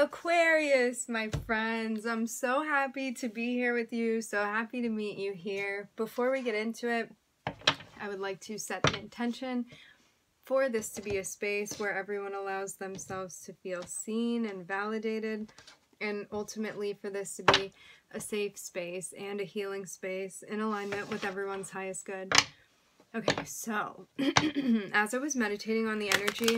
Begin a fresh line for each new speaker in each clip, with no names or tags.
Aquarius, my friends, I'm so happy to be here with you, so happy to meet you here. Before we get into it, I would like to set the intention for this to be a space where everyone allows themselves to feel seen and validated, and ultimately for this to be a safe space and a healing space in alignment with everyone's highest good. Okay, so as I was meditating on the energy,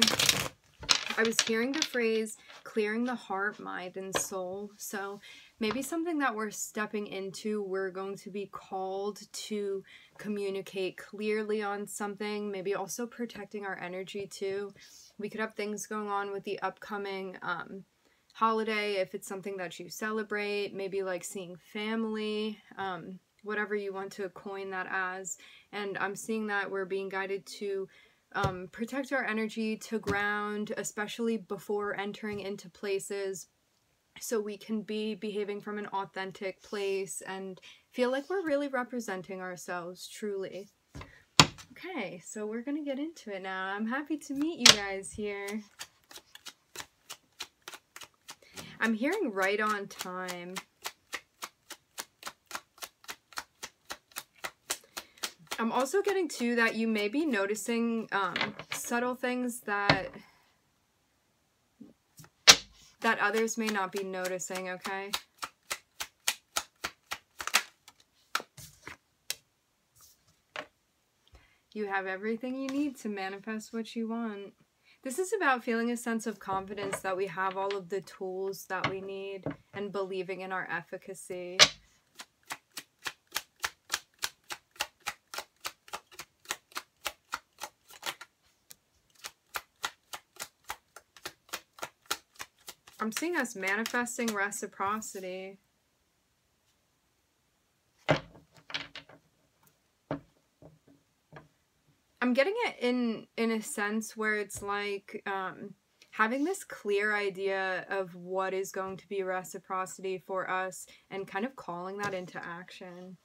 I was hearing the phrase clearing the heart, mind, and soul. So maybe something that we're stepping into, we're going to be called to communicate clearly on something, maybe also protecting our energy too. We could have things going on with the upcoming holiday, if it's something that you celebrate, maybe like seeing family, whatever you want to coin that as. And I'm seeing that we're being guided to protect our energy, to ground, especially before entering into places, so we can be behaving from an authentic place and feel like we're really representing ourselves truly. Okay, so we're gonna get into it now. I'm happy to meet you guys here. I'm hearing right on time. I'm also getting too that you may be noticing subtle things that others may not be noticing, okay? You have everything you need to manifest what you want. This is about feeling a sense of confidence that we have all of the tools that we need and believing in our efficacy. I'm seeing us manifesting reciprocity. I'm getting it in a sense where it's like having this clear idea of what is going to be reciprocity for us and kind of calling that into action.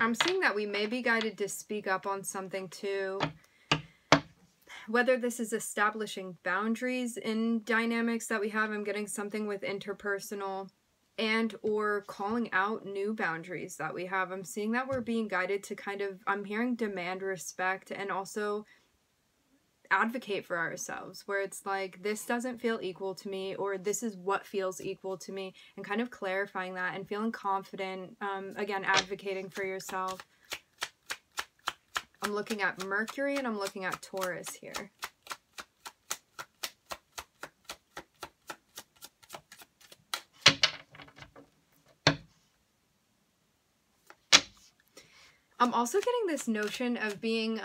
I'm seeing that we may be guided to speak up on something too. Whether this is establishing boundaries in dynamics that we have, I'm getting something with interpersonal, and or calling out new boundaries that we have. I'm seeing that we're being guided to kind of, I'm hearing demand respect and also advocate for ourselves, where it's like, this doesn't feel equal to me, or this is what feels equal to me, and kind of clarifying that and feeling confident, again, advocating for yourself. I'm looking at Mercury and I'm looking at Taurus here. I'm also getting this notion of being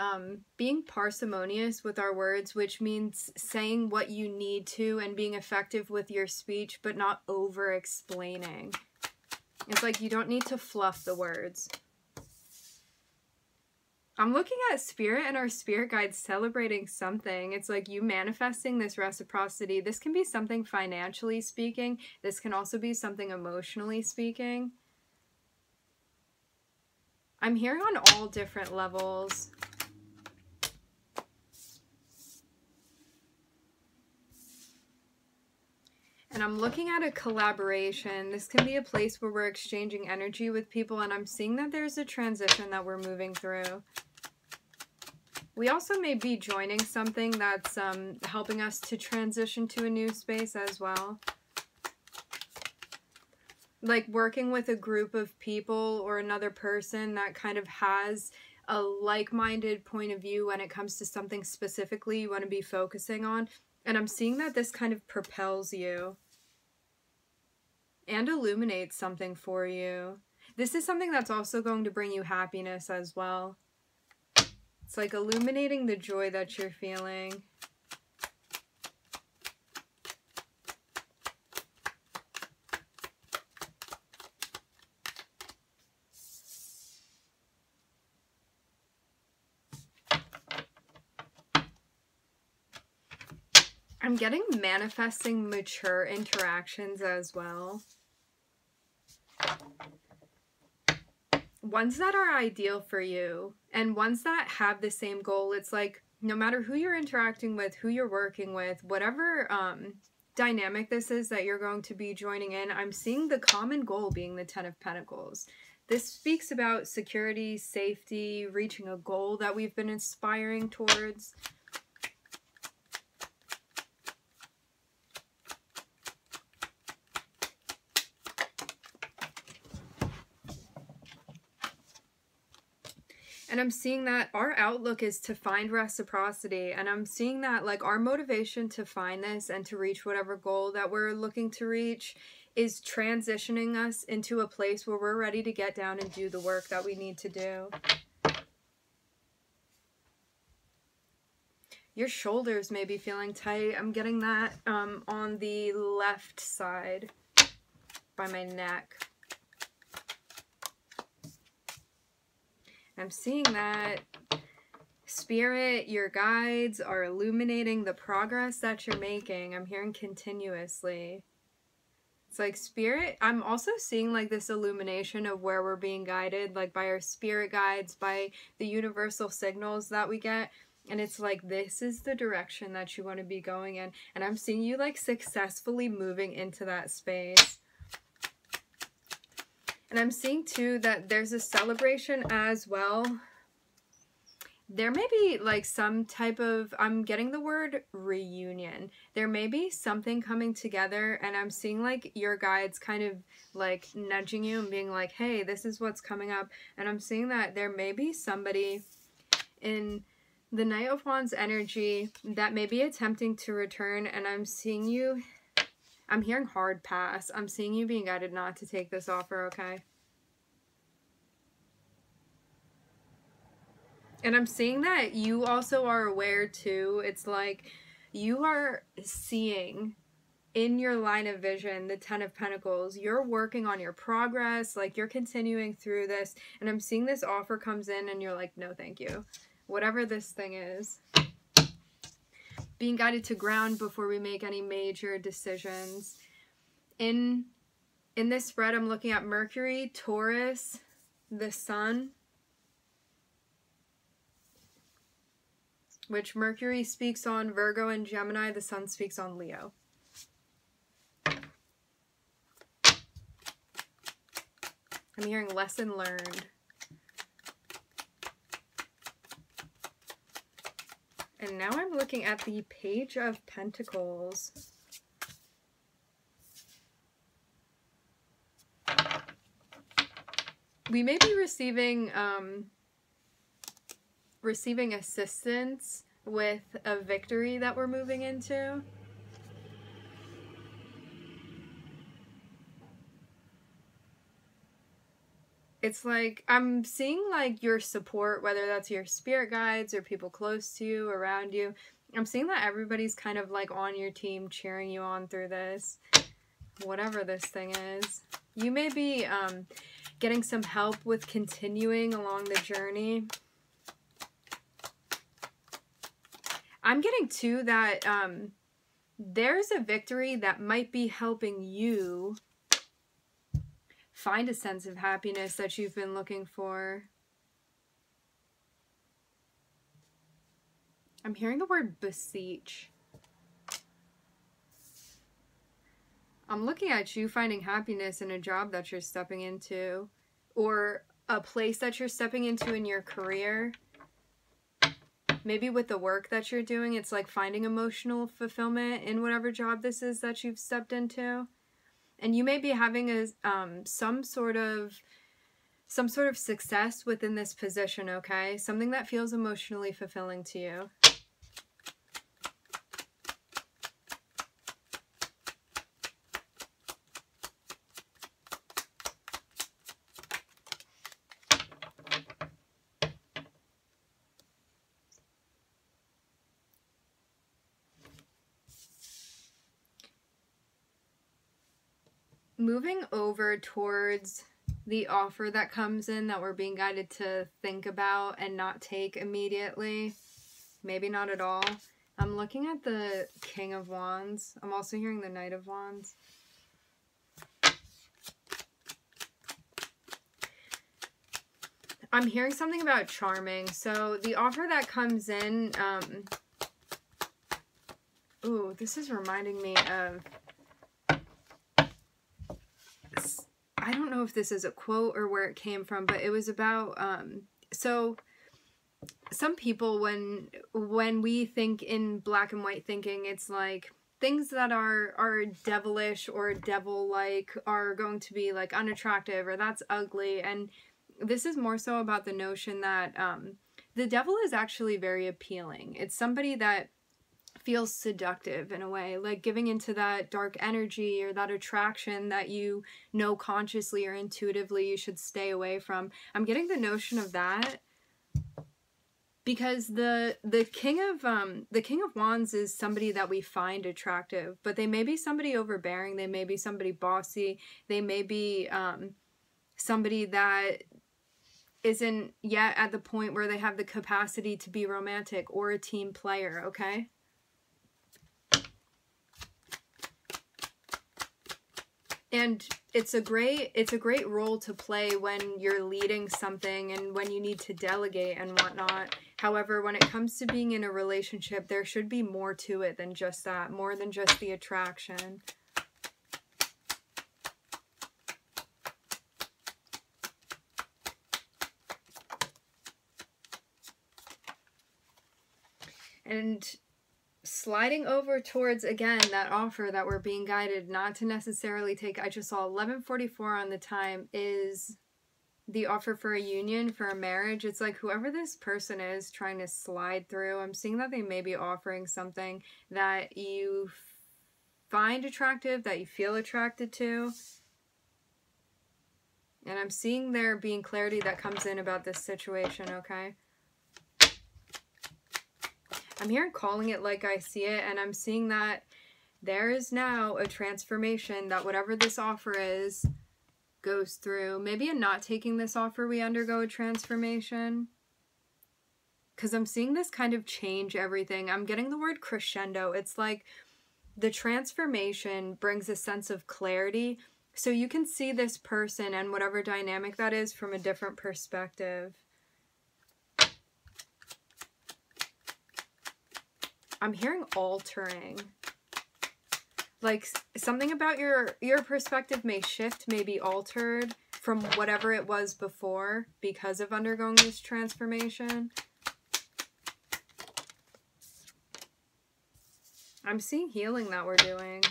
parsimonious with our words, which means saying what you need to and being effective with your speech, but not over-explaining. It's like you don't need to fluff the words. I'm looking at Spirit and our Spirit guides celebrating something. It's like you manifesting this reciprocity. This can be something financially speaking. This can also be something emotionally speaking. I'm hearing on all different levels. And I'm looking at a collaboration. This can be a place where we're exchanging energy with people, and I'm seeing that there's a transition that we're moving through. We also may be joining something that's helping us to transition to a new space as well. Like working with a group of people or another person that kind of has a like-minded point of view when it comes to something specifically you want to be focusing on. And I'm seeing that this kind of propels you and illuminates something for you. This is something that's also going to bring you happiness as well. It's like illuminating the joy that you're feeling. I'm getting manifesting mature interactions as well. Ones that are ideal for you and ones that have the same goal. It's like no matter who you're interacting with, who you're working with, whatever dynamic this is that you're going to be joining in, I'm seeing the common goal being the Ten of Pentacles. This speaks about security, safety, reaching a goal that we've been aspiring towards. And I'm seeing that our outlook is to find reciprocity. And I'm seeing that like our motivation to find this and to reach whatever goal that we're looking to reach is transitioning us into a place where we're ready to get down and do the work that we need to do. Your shoulders may be feeling tight. I'm getting that on the left side by my neck. I'm seeing that Spirit, your guides are illuminating the progress that you're making. I'm hearing continuously. It's like Spirit, I'm also seeing like this illumination of where we're being guided, like by our spirit guides, by the universal signals that we get. And it's like, this is the direction that you want to be going in. And I'm seeing you like successfully moving into that space. And I'm seeing too that there's a celebration as well. There may be like some type of, I'm getting the word reunion. There may be something coming together, and I'm seeing like your guides kind of like nudging you and being like, hey, this is what's coming up. And I'm seeing that there may be somebody in the Knight of Wands energy that may be attempting to return, and I'm seeing you, I'm hearing hard pass. I'm seeing you being guided not to take this offer, okay? And I'm seeing that you also are aware too. It's like you are seeing in your line of vision the Ten of Pentacles. You're working on your progress, like you're continuing through this. And I'm seeing this offer comes in and you're like, no, thank you. Whatever this thing is. Being guided to ground before we make any major decisions. In this spread, I'm looking at Mercury, Taurus, the Sun. Which Mercury speaks on Virgo and Gemini, the Sun speaks on Leo. I'm hearing lesson learned. And now I'm looking at the Page of Pentacles. We may be receiving assistance with a victory that we're moving into. It's like, I'm seeing like your support, whether that's your spirit guides or people close to you, around you. I'm seeing that everybody's kind of like on your team cheering you on through this, whatever this thing is. You may be getting some help with continuing along the journey. I'm getting too that there's a victory that might be helping you find a sense of happiness that you've been looking for. I'm hearing the word beseech. I'm looking at you finding happiness in a job that you're stepping into, or a place that you're stepping into in your career. Maybe with the work that you're doing, it's like finding emotional fulfillment in whatever job this is that you've stepped into. And you may be having some sort of success within this position, okay? Something that feels emotionally fulfilling to you. Moving over towards the offer that comes in that we're being guided to think about and not take immediately. Maybe not at all. I'm looking at the King of Wands. I'm also hearing the Knight of Wands. I'm hearing something about charming. So the offer that comes in, ooh, this is reminding me of, I don't know if this is a quote or where it came from, but it was about, so some people, when we think in black and white thinking, it's like things that are devilish or devil-like are going to be like unattractive, or that's ugly. And this is more so about the notion that the devil is actually very appealing. It's somebody that feels seductive in a way, like giving into that dark energy or that attraction that you know consciously or intuitively you should stay away from. I'm getting the notion of that because the King of Wands is somebody that we find attractive, but they may be somebody overbearing, they may be somebody bossy, they may be somebody that isn't yet at the point where they have the capacity to be romantic or a team player, okay? And it's a great role to play when you're leading something and when you need to delegate and whatnot. However, when it comes to being in a relationship, there should be more to it than just that, more than just the attraction. And sliding over towards, again, that offer that we're being guided not to necessarily take, I just saw 11:44 on the time, is the offer for a union, for a marriage. It's like whoever this person is trying to slide through, I'm seeing that they may be offering something that you find attractive, that you feel attracted to. And I'm seeing there being clarity that comes in about this situation, okay? I'm hearing calling it like I see it, and I'm seeing that there is now a transformation, that whatever this offer is goes through. Maybe in not taking this offer, we undergo a transformation. Because I'm seeing this kind of change everything. I'm getting the word crescendo. It's like the transformation brings a sense of clarity. So you can see this person and whatever dynamic that is from a different perspective. I'm hearing altering. Like something about your perspective may shift, may be altered from whatever it was before because of undergoing this transformation. I'm seeing healing that we're doing.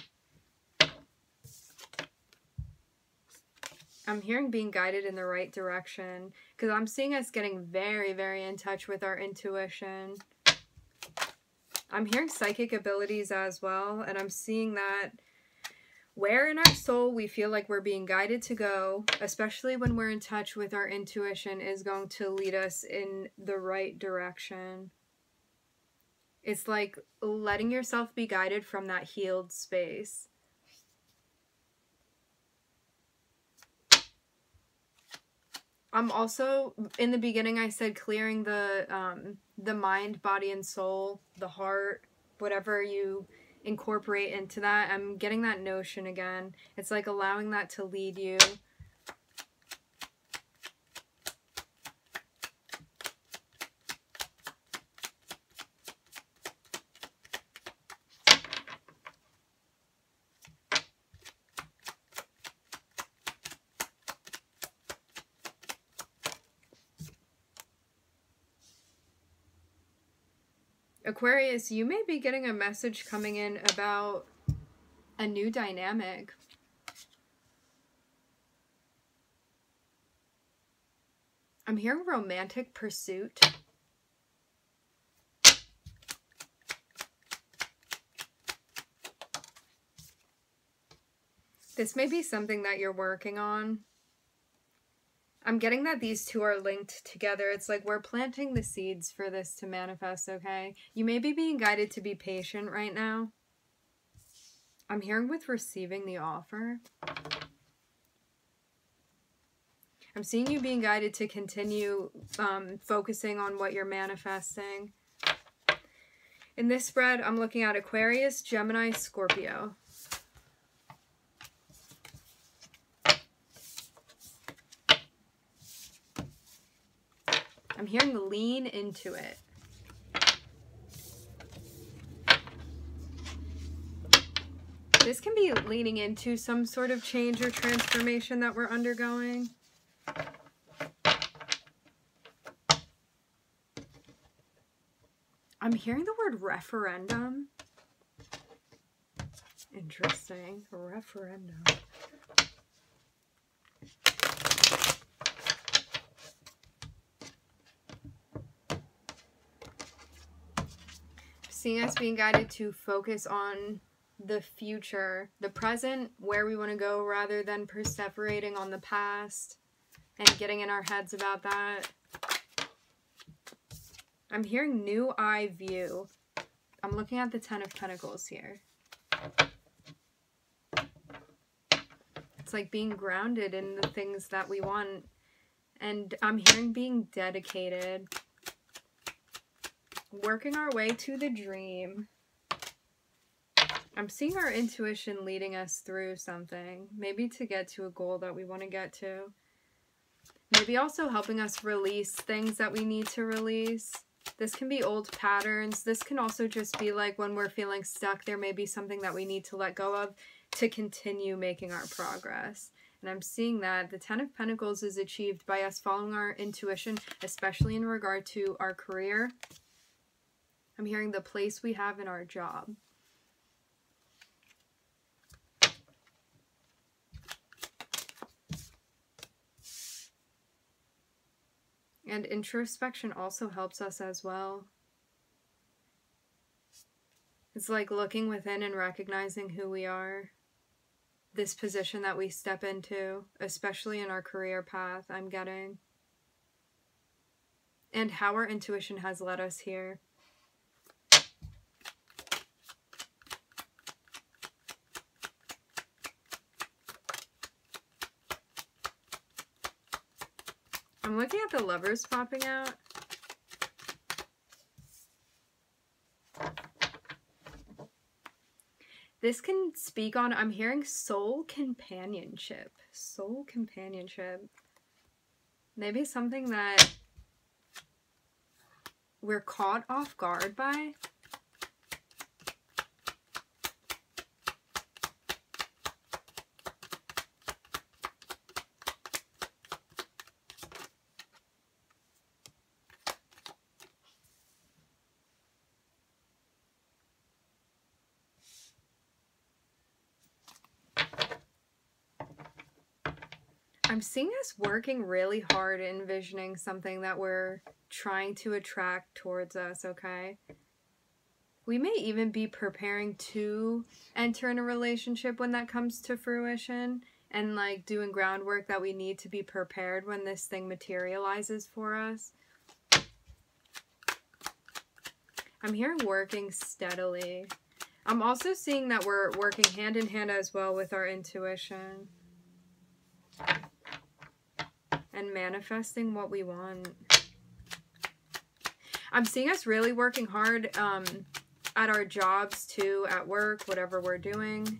I'm hearing being guided in the right direction because I'm seeing us getting very, very in touch with our intuition. I'm hearing psychic abilities as well, and I'm seeing that where in our soul we feel like we're being guided to go, especially when we're in touch with our intuition, is going to lead us in the right direction. It's like letting yourself be guided from that healed space. I'm also, in the beginning I said clearing the mind, body, and soul, the heart, whatever you incorporate into that. I'm getting that notion again. It's like allowing that to lead you. Aquarius, you may be getting a message coming in about a new dynamic. I'm hearing romantic pursuit. This may be something that you're working on. I'm getting that these two are linked together. It's like we're planting the seeds for this to manifest, okay? You may be being guided to be patient right now. I'm hearing with receiving the offer. I'm seeing you being guided to continue focusing on what you're manifesting. In this spread, I'm looking at Aquarius, Gemini, Scorpio. I'm hearing lean into it. This can be leaning into some sort of change or transformation that we're undergoing. I'm hearing the word referendum. Interesting. Referendum. Seeing us being guided to focus on the future, the present, where we want to go, rather than perseverating on the past and getting in our heads about that. I'm hearing new eye view. I'm looking at the 10 of Pentacles here. It's like being grounded in the things that we want. And I'm hearing being dedicated. Working our way to the dream. I'm seeing our intuition leading us through something. Maybe to get to a goal that we want to get to. Maybe also helping us release things that we need to release. This can be old patterns. This can also just be like when we're feeling stuck, there may be something that we need to let go of to continue making our progress. And I'm seeing that the 10 of Pentacles is achieved by us following our intuition, especially in regard to our career. I'm hearing the place we have in our job. And introspection also helps us as well. It's like looking within and recognizing who we are. This position that we step into, especially in our career path, I'm getting. And how our intuition has led us here. I'm looking at the Lovers popping out. This can speak on, I'm hearing soul companionship. Soul companionship. Maybe something that we're caught off guard by. I'm seeing us working really hard, envisioning something that we're trying to attract towards us, okay? We may even be preparing to enter in a relationship when that comes to fruition, and like doing groundwork that we need to be prepared when this thing materializes for us. I'm hearing working steadily. I'm also seeing that we're working hand in hand as well with our intuition. And manifesting what we want. I'm seeing us really working hard at our jobs too, at work, whatever we're doing.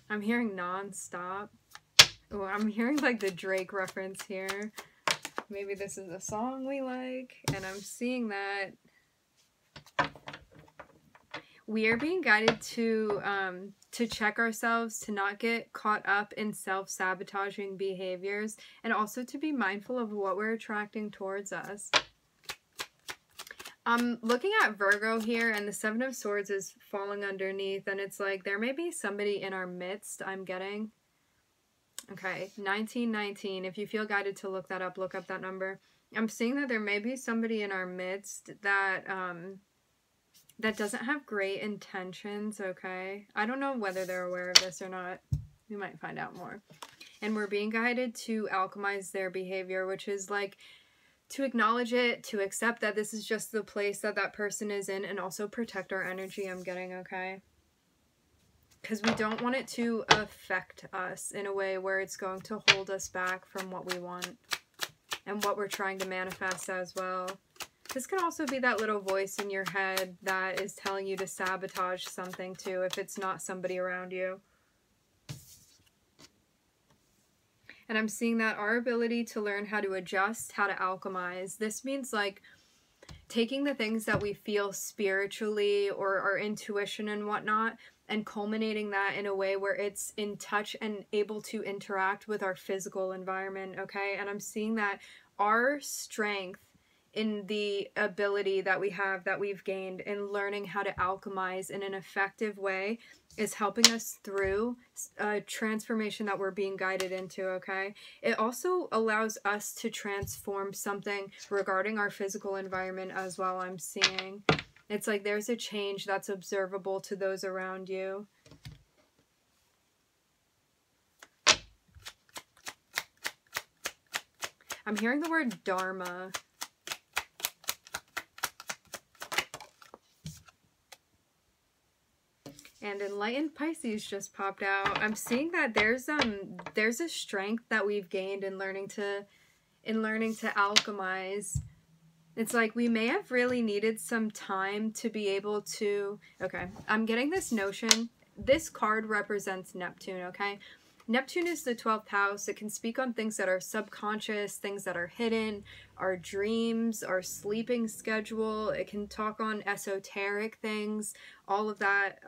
I'm hearing non-stop. Oh, I'm hearing like the Drake reference here. Maybe this is a song we like. And I'm seeing that we are being guided to check ourselves, to not get caught up in self-sabotaging behaviors, and also to be mindful of what we're attracting towards us. I'm looking at Virgo here, and the 7 of Swords is falling underneath, and it's like there may be somebody in our midst, I'm getting. Okay, 1919. If you feel guided to look that up, look up that number. I'm seeing that there may be somebody in our midst that that doesn't have great intentions, okay? I don't know whether they're aware of this or not. We might find out more. And we're being guided to alchemize their behavior, which is like to acknowledge it, to accept that this is just the place that that person is in, and also protect our energy, I'm getting, okay? Because we don't want it to affect us in a way where it's going to hold us back from what we want. and what we're trying to manifest as well. This can also be that little voice in your head that is telling you to sabotage something too, if it's not somebody around you. And I'm seeing that our ability to learn how to adjust, how to alchemize. This means like taking the things that we feel spiritually or our intuition and whatnot, and culminating that in a way where it's in touch and able to interact with our physical environment, okay? And I'm seeing that our strength in the ability that we have, that we've gained in learning how to alchemize in an effective way, is helping us through a transformation that we're being guided into, okay? It also allows us to transform something regarding our physical environment as well, I'm seeing. It's like there's a change that's observable to those around you. I'm hearing the word Dharma. And Enlightened Pisces just popped out. I'm seeing that there's a strength that we've gained in learning to alchemize. It's like we may have really needed some time to be able to... Okay, I'm getting this notion. This card represents Neptune, okay? Neptune is the 12th house. It can speak on things that are subconscious, things that are hidden, our dreams, our sleeping schedule. It can talk on esoteric things, all of that.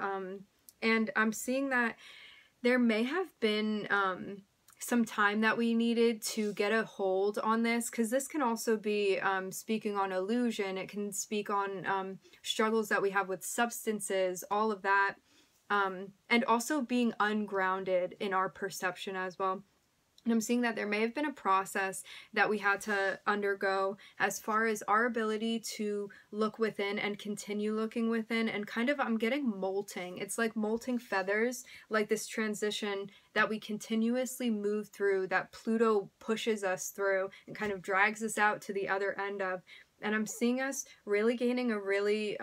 And I'm seeing that there may have been some time that we needed to get a hold on this, because this can also be speaking on illusion. It can speak on struggles that we have with substances, all of that. And also being ungrounded in our perception as well. And I'm seeing that there may have been a process that we had to undergo as far as our ability to look within and continue looking within, and kind of, I'm getting molting. It's like molting feathers, like this transition that we continuously move through, that Pluto pushes us through and kind of drags us out to the other end of. And I'm seeing us really gaining a really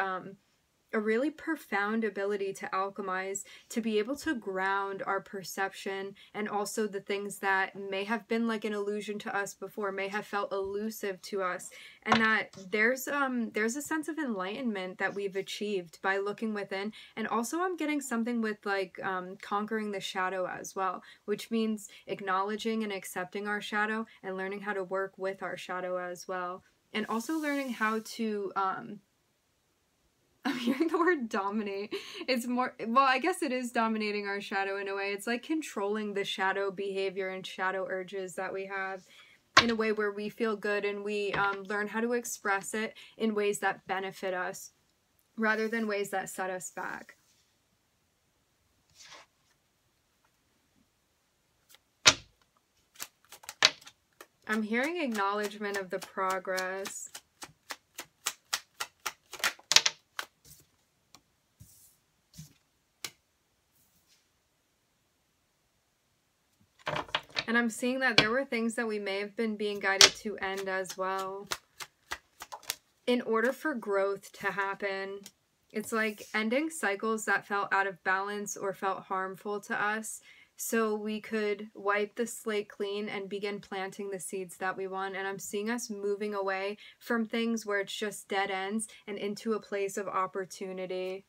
profound ability to alchemize, to be able to ground our perception, and also the things that may have been like an illusion to us before, may have felt elusive to us, and that there's a sense of enlightenment that we've achieved by looking within. And also I'm getting something with like conquering the shadow as well, which means acknowledging and accepting our shadow and learning how to work with our shadow as well, and also learning how to I'm hearing the word dominate. It's more, well, I guess it is dominating our shadow in a way. It's like controlling the shadow behavior and shadow urges that we have in a way where we feel good, and we learn how to express it in ways that benefit us rather than ways that set us back. I'm hearing acknowledgement of the progress. And I'm seeing that there were things that we may have been being guided to end as well. In order for growth to happen, it's like ending cycles that felt out of balance or felt harmful to us, so we could wipe the slate clean and begin planting the seeds that we want. And I'm seeing us moving away from things where it's just dead ends and into a place of opportunity.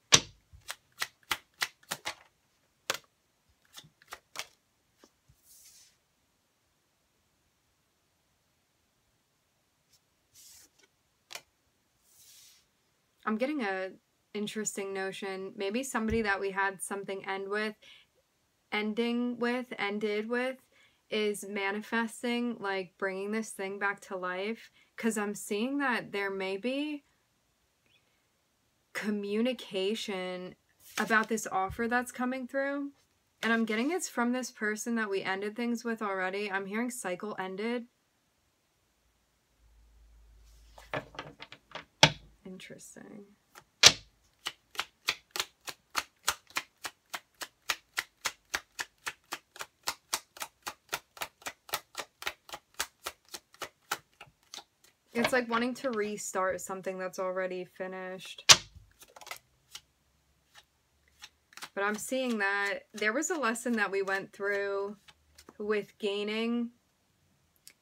I'm getting a interesting notion. Maybe somebody that we had something ended with is manifesting, like bringing this thing back to life. Because I'm seeing that there may be communication about this offer that's coming through. And I'm getting it's from this person that we ended things with already. I'm hearing cycle ended. Interesting. It's like wanting to restart something that's already finished. But I'm seeing that there was a lesson that we went through with gaining.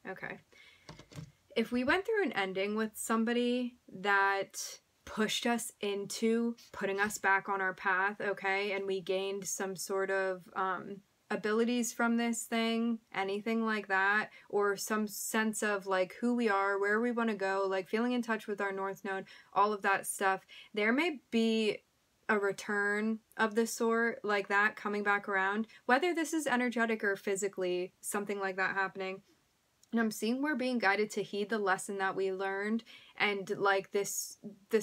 Okay. if we went through an ending with somebody that pushed us into putting us back on our path, okay, and we gained some sort of abilities from this thing, anything like that, or some sense of like who we are, where we want to go, like feeling in touch with our North Node, all of that stuff, there may be a return of the sort like that coming back around, whether this is energetic or physically, something like that happening. And I'm seeing we're being guided to heed the lesson that we learned, and like this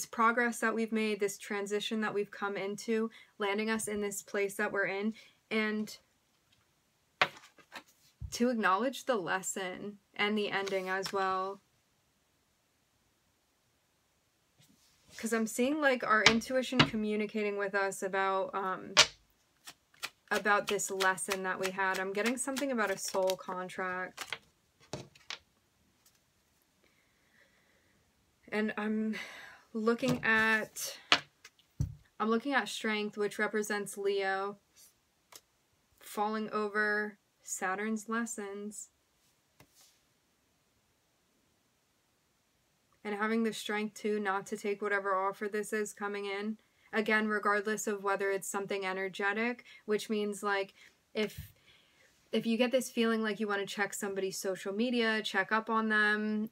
progress that we've made, this transition that we've come into, landing us in this place that we're in, and to acknowledge the lesson and the ending as well. Because I'm seeing like our intuition communicating with us about this lesson that we had. I'm getting something about a soul contract. And I'm looking at strength, which represents Leo, falling over Saturn's lessons, and having the strength too not to take whatever offer this is coming in. Again, regardless of whether it's something energetic, which means like if you get this feeling like you want to check somebody's social media, check up on them,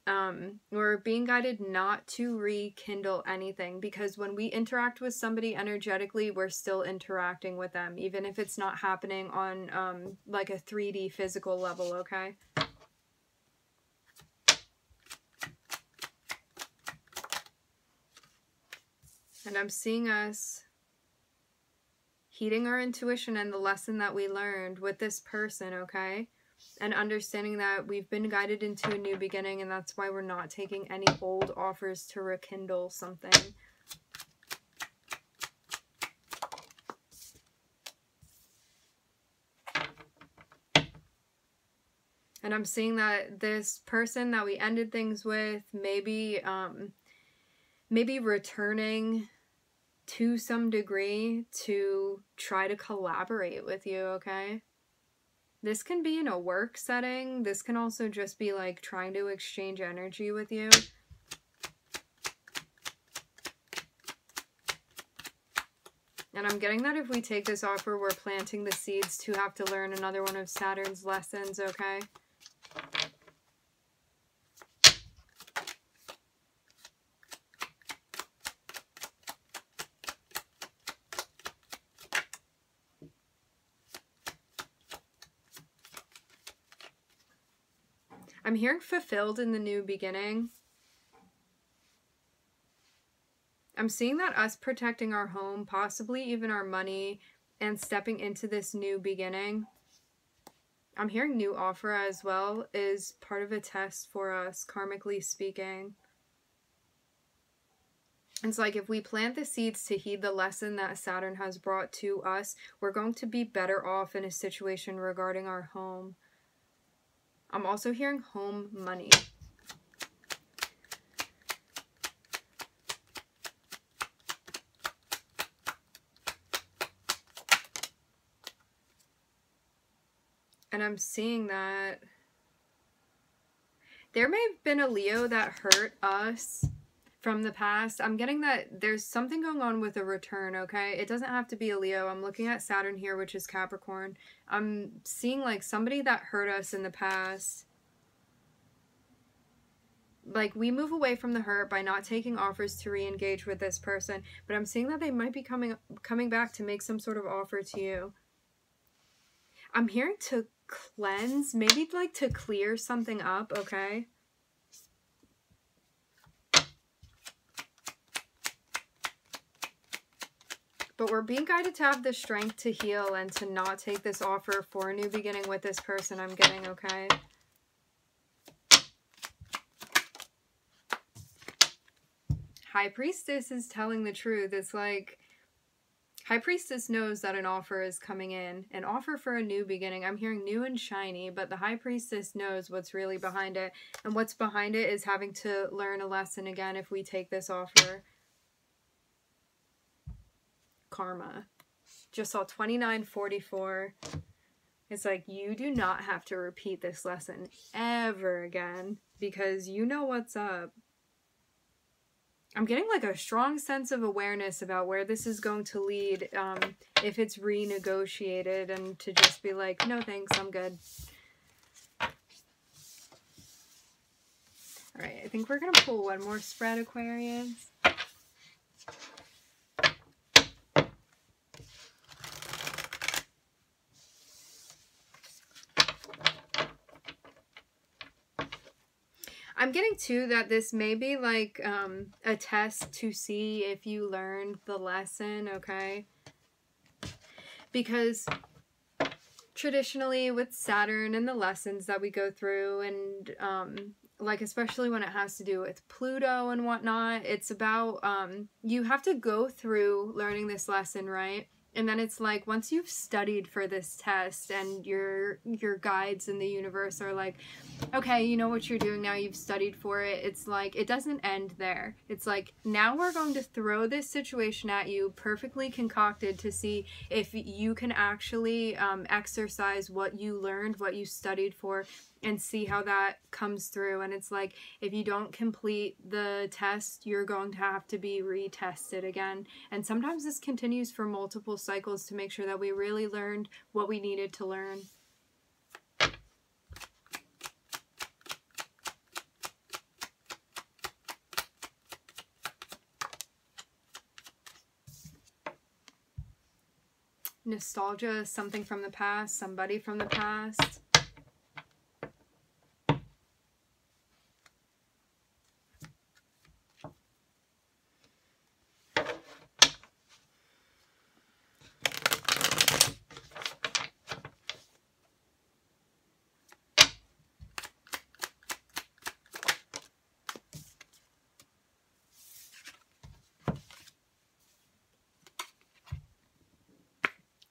we're being guided not to rekindle anything, because when we interact with somebody energetically, we're still interacting with them, even if it's not happening on like a 3D physical level, okay? And I'm seeing us heeding our intuition and the lesson that we learned with this person, okay? And understanding that we've been guided into a new beginning, and that's why we're not taking any old offers to rekindle something. And I'm seeing that this person that we ended things with maybe returning to some degree to try to collaborate with you, okay? This can be in a work setting. This can also just be like trying to exchange energy with you. And I'm getting that if we take this offer, we're planting the seeds to have to learn another one of Saturn's lessons, okay? I'm hearing fulfilled in the new beginning. I'm seeing that us protecting our home, possibly even our money, and stepping into this new beginning. I'm hearing new offer as well is part of a test for us, karmically speaking. It's like if we plant the seeds to heed the lesson that Saturn has brought to us, we're going to be better off in a situation regarding our home. I'm also hearing home money. And I'm seeing that there may have been a Leo that hurt us from the past. I'm getting that there's something going on with a return, okay? It doesn't have to be a Leo. I'm looking at Saturn here, which is Capricorn. I'm seeing like somebody that hurt us in the past. Like we move away from the hurt by not taking offers to re-engage with this person, but I'm seeing that they might be coming back to make some sort of offer to you. I'm hearing to cleanse, maybe like to clear something up, okay? But we're being guided to have the strength to heal and to not take this offer for a new beginning with this person, I'm getting, okay? High Priestess is telling the truth. It's like High Priestess knows that an offer is coming in. An offer for a new beginning. I'm hearing new and shiny, but the High Priestess knows what's really behind it. And what's behind it is having to learn a lesson again if we take this offer. Karma. Just saw 2944. It's like, you do not have to repeat this lesson ever again because you know what's up. I'm getting like a strong sense of awareness about where this is going to lead if it's renegotiated, and to just be like, no thanks, I'm good. Alright, I think we're going to pull one more spread, Aquarius. I'm getting too that this may be like a test to see if you learned the lesson, okay? Because traditionally with Saturn and the lessons that we go through, and like especially when it has to do with Pluto and whatnot, it's about you have to go through learning this lesson, right? And then it's like, once you've studied for this test and your guides in the universe are like, okay, you know what you're doing now, you've studied for it. It's like, it doesn't end there. It's like, now we're going to throw this situation at you, perfectly concocted, to see if you can actually exercise what you learned, what you studied for, and see how that comes through. And it's like, if you don't complete the test, you're going to have to be retested again. And sometimes this continues for multiple cycles to make sure that we really learned what we needed to learn. Nostalgia, something from the past, somebody from the past.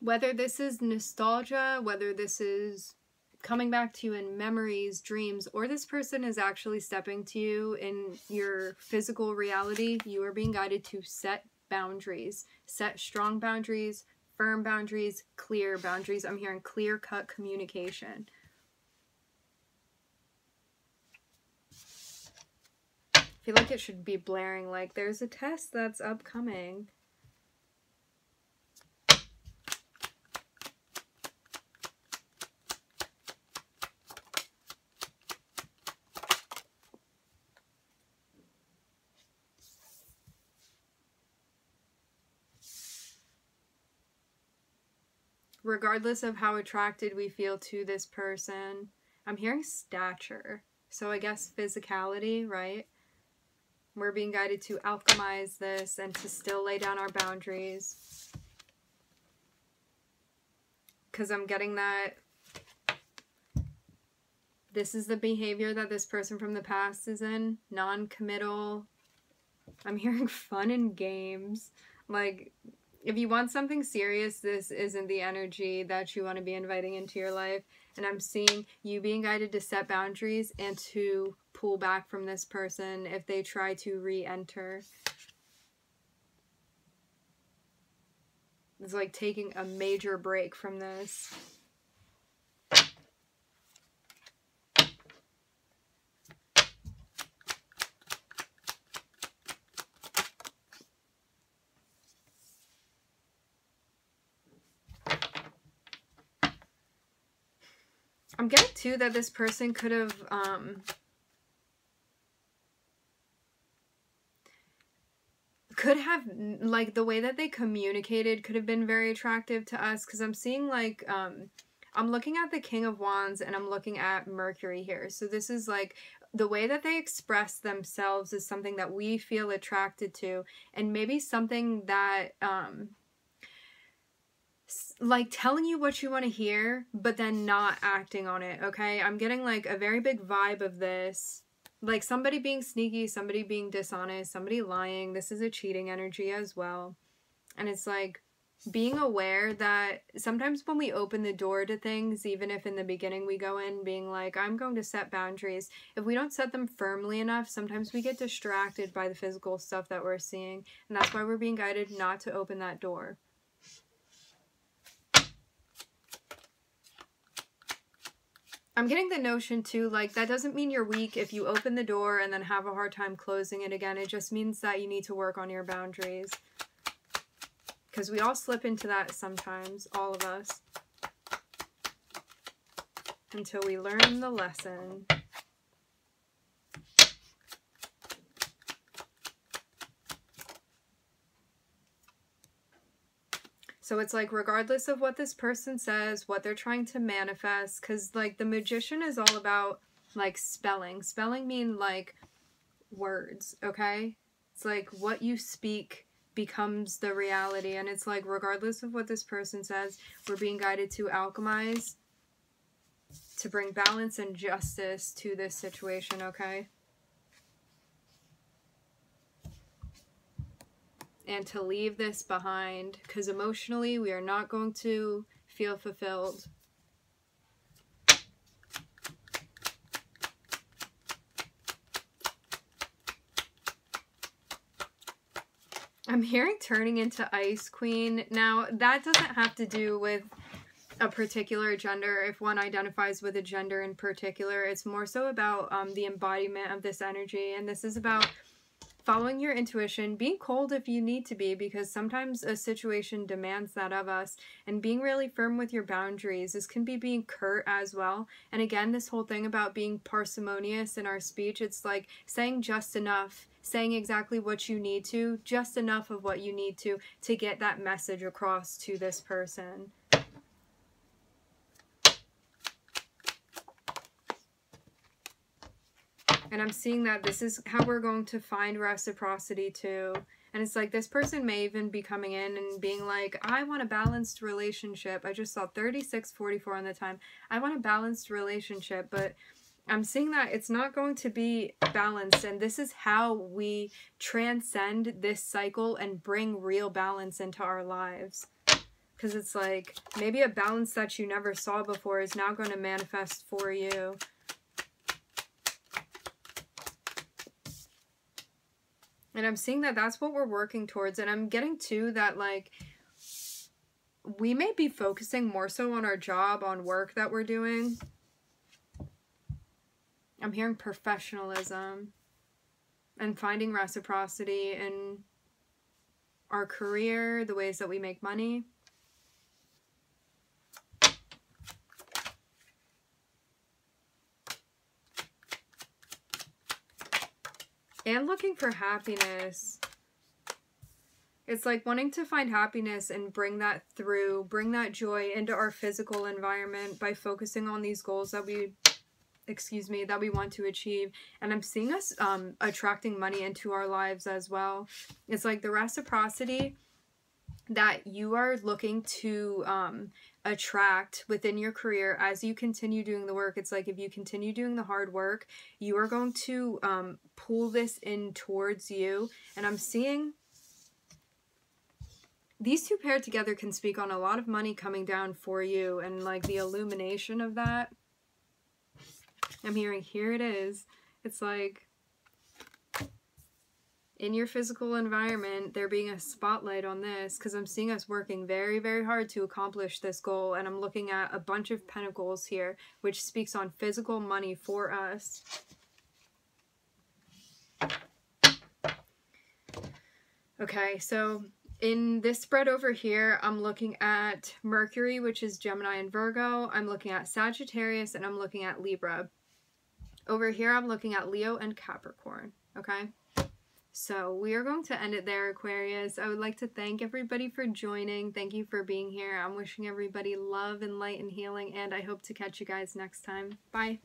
Whether this is nostalgia, whether this is coming back to you in memories, dreams, or this person is actually stepping to you in your physical reality, you are being guided to set boundaries. Set strong boundaries, firm boundaries, clear boundaries. I'm hearing clear-cut communication. I feel like it should be blaring like, there's a test that's upcoming. Regardless of how attracted we feel to this person, I'm hearing stature. So I guess physicality, right? We're being guided to alchemize this and to still lay down our boundaries. Because I'm getting that this is the behavior that this person from the past is in. Non-committal. I'm hearing fun and games. Like, if you want something serious, this isn't the energy that you want to be inviting into your life. And I'm seeing you being guided to set boundaries and to pull back from this person if they try to re-enter. It's like taking a major break from this. I'm getting too that this person could have like the way that they communicated could have been very attractive to us, because I'm seeing like I'm looking at the King of Wands and I'm looking at Mercury here. So this is like the way that they express themselves is something that we feel attracted to, and maybe something that like telling you what you want to hear, but then not acting on it, okay? I'm getting like a very big vibe of this. Like somebody being sneaky, somebody being dishonest, somebody lying. This is a cheating energy as well. And it's like being aware that sometimes when we open the door to things, even if in the beginning we go in being like, I'm going to set boundaries, if we don't set them firmly enough, sometimes we get distracted by the physical stuff that we're seeing. And that's why we're being guided not to open that door. I'm getting the notion too, like, that doesn't mean you're weak if you open the door and then have a hard time closing it again. It just means that you need to work on your boundaries. Because we all slip into that sometimes, all of us. Until we learn the lesson. So it's like, regardless of what this person says, what they're trying to manifest, because like the Magician is all about like spelling. Spelling mean like words, okay? It's like what you speak becomes the reality. And it's like, regardless of what this person says, we're being guided to alchemize, to bring balance and justice to this situation, okay? And to leave this behind, because emotionally we are not going to feel fulfilled. I'm hearing turning into Ice Queen. Now, that doesn't have to do with a particular gender. If one identifies with a gender in particular, it's more so about the embodiment of this energy. And this is about following your intuition, being cold if you need to be, because sometimes a situation demands that of us, and being really firm with your boundaries. This can be being curt as well. And again, this whole thing about being parsimonious in our speech, it's like saying just enough, saying exactly what you need to, just enough of what you need to get that message across to this person. And I'm seeing that this is how we're going to find reciprocity too. And it's like, this person may even be coming in and being like, I want a balanced relationship. I just saw 3644 on the time. I want a balanced relationship, but I'm seeing that it's not going to be balanced. And this is how we transcend this cycle and bring real balance into our lives. Because it's like, maybe a balance that you never saw before is now going to manifest for you. And I'm seeing that that's what we're working towards. And I'm getting to that, like, we may be focusing more so on our job, on work that we're doing. I'm hearing professionalism and finding reciprocity in our career, the ways that we make money. And looking for happiness. It's like wanting to find happiness and bring that through, bring that joy into our physical environment by focusing on these goals that we, that we want to achieve. And I'm seeing us attracting money into our lives as well. It's like the reciprocity that you are looking to attract within your career as you continue doing the work. It's like, if you continue doing the hard work, you are going to pull this in towards you. And I'm seeing these two paired together can speak on a lot of money coming down for you, and like the illumination of that. I'm hearing, here it is. It's like, in your physical environment, there being a spotlight on this, because I'm seeing us working very, very hard to accomplish this goal. And I'm looking at a bunch of pentacles here, which speaks on physical money for us. Okay, so in this spread over here, I'm looking at Mercury, which is Gemini and Virgo. I'm looking at Sagittarius, and I'm looking at Libra. Over here, I'm looking at Leo and Capricorn, okay? So we are going to end it there, Aquarius. I would like to thank everybody for joining. Thank you for being here. I'm wishing everybody love and light and healing, and I hope to catch you guys next time. Bye.